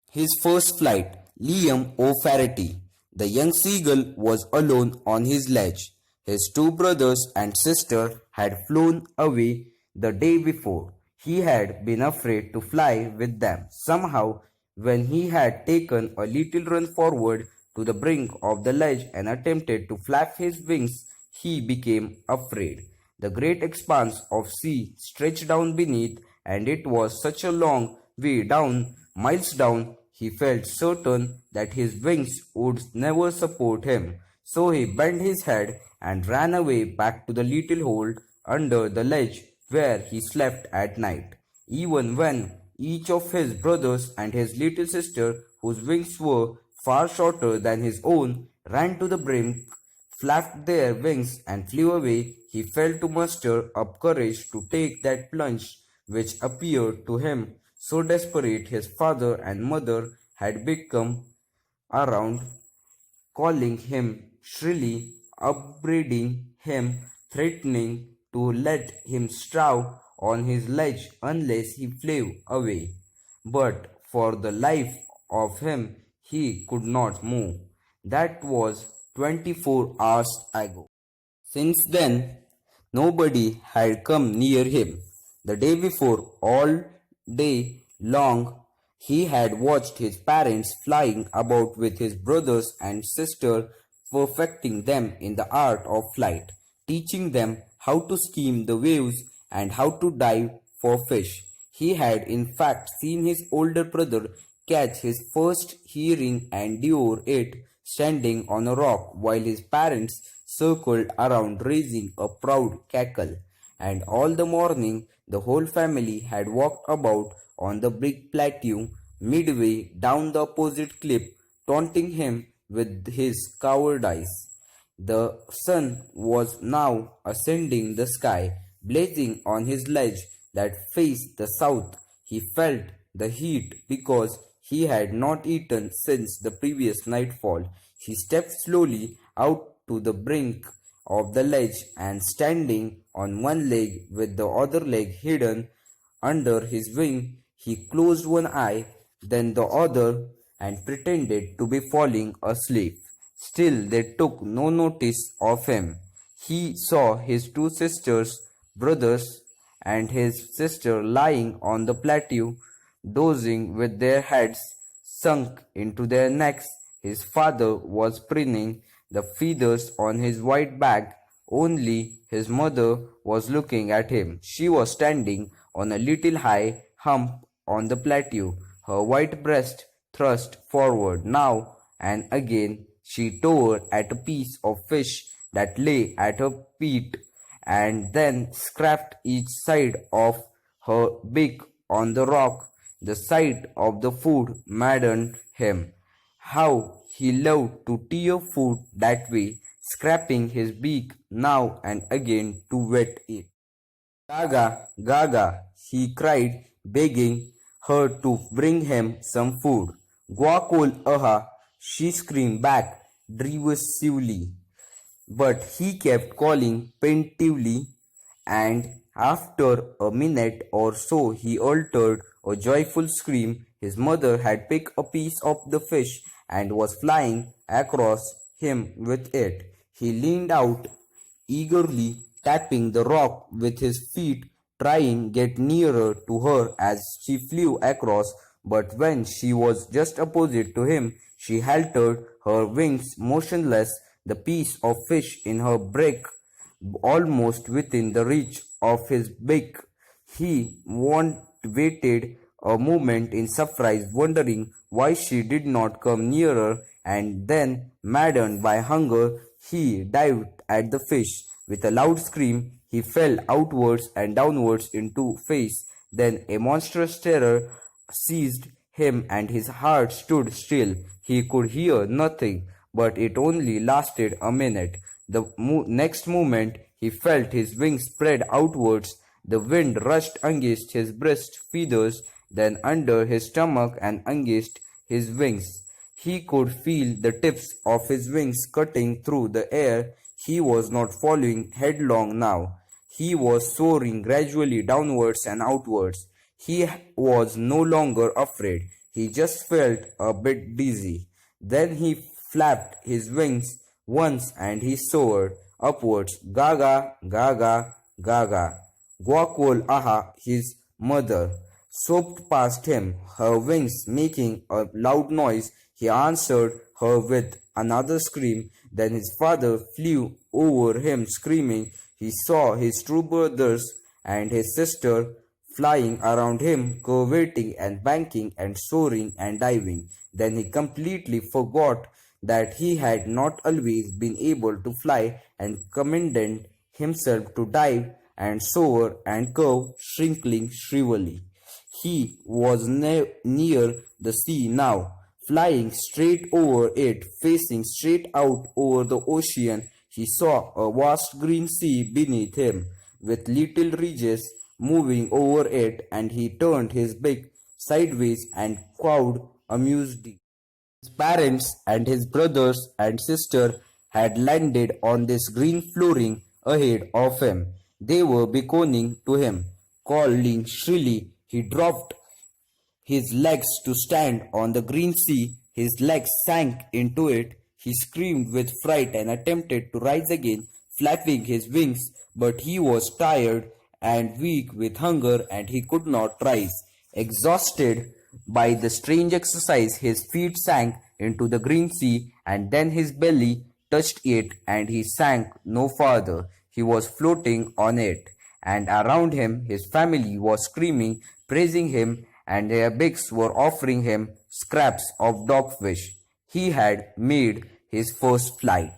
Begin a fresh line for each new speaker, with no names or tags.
His first flight, Liam O'Flaherty. The young seagull was alone on his ledge. His two brothers and sister had flown away the day before. He had been afraid to fly with them. Somehow, when he had taken a little run forward to the brink of the ledge and attempted to flap his wings, he became afraid. The great expanse of sea stretched down beneath, and it was such a long way down, miles down, he felt certain that his wings would never support him. So he bent his head and ran away back to the little hole under the ledge where he slept at night. Even when each of his brothers and his little sister, whose wings were far shorter than his own, ran to the brink, flapped their wings and flew away, he felt to muster up courage to take that plunge which appeared to him so desperate. His father and mother had become around, calling him shrilly, upbraiding him, threatening to let him starve on his ledge unless he flew away. But for the life of him he could not move. That was 24 hours ago. Since then, nobody had come near him. The day before, all day long, he had watched his parents flying about with his brothers and sister, perfecting them in the art of flight, teaching them how to skim the waves and how to dive for fish. He had in fact seen his older brother catch his first herring and devour it standing on a rock while his parents circled around raising a proud cackle. And all the morning the whole family had walked about on the big plateau midway down the opposite cliff, taunting him with his cowardice. The sun was now ascending the sky, blazing on his ledge that faced the south. He felt the heat because he had not eaten since the previous nightfall. He stepped slowly out to the brink of the ledge and standing on one leg with the other leg hidden under his wing, he closed one eye, then the other, and pretended to be falling asleep. Still they took no notice of him. He saw his two sisters, brothers, and his sister lying on the plateau, dozing with their heads sunk into their necks. His father was preening the feathers on his white back. Only his mother was looking at him. She was standing on a little high hump on the plateau, her white breast thrust forward. Now and again she tore at a piece of fish that lay at her feet, and then scraped each side of her beak on the rock. The sight of the food maddened him. How he loved to tear food that way, scraping his beak now and again to wet it. Gaga, Gaga, he cried, begging her to bring him some food. Guacol aha, she screamed back derisively. But he kept calling plaintively, and after a minute or so he uttered a joyful scream. His mother had picked a piece of the fish and was flying across him with it. He leaned out eagerly, tapping the rock with his feet, trying get nearer to her as she flew across, but when she was just opposite to him, she halted, her wings motionless, the piece of fish in her beak almost within the reach of his beak. He waited a moment in surprise, wondering why she did not come nearer, and then, maddened by hunger, he dived at the fish. With a loud scream, he fell outwards and downwards into space. Then a monstrous terror seized him and his heart stood still. He could hear nothing, but it only lasted a minute. The next moment he felt his wings spread outwards. The wind rushed against his breast feathers, then under his stomach and against his wings. He could feel the tips of his wings cutting through the air. He was not falling headlong now. He was soaring gradually downwards and outwards. He was no longer afraid. He just felt a bit dizzy. Then he flapped his wings once and he soared upwards. Gaga, gaga, gaga. Guakwal Aha, his mother, swooped past him, her wings making a loud noise. He answered her with another scream. Then his father flew over him screaming. He saw his two brothers and his sister flying around him, curveting and banking and soaring and diving. Then he completely forgot that he had not always been able to fly and commended himself to dive and soar and curve, shrinkling shrivelly. He was near the sea now, flying straight over it, facing straight out over the ocean. He saw a vast green sea beneath him, with little ridges moving over it, and he turned his beak sideways and cawed amusedly. His parents and his brothers and sister had landed on this green flooring ahead of him. They were beckoning to him, calling shrilly. He dropped his legs to stand on the green sea. His legs sank into it. He screamed with fright and attempted to rise again, flapping his wings, but he was tired and weak with hunger and he could not rise. Exhausted by the strange exercise, his feet sank into the green sea and then his belly touched it and he sank no farther. He was floating on it, and around him his family was screaming, praising him, and their beaks were offering him scraps of dogfish. He had made his first flight.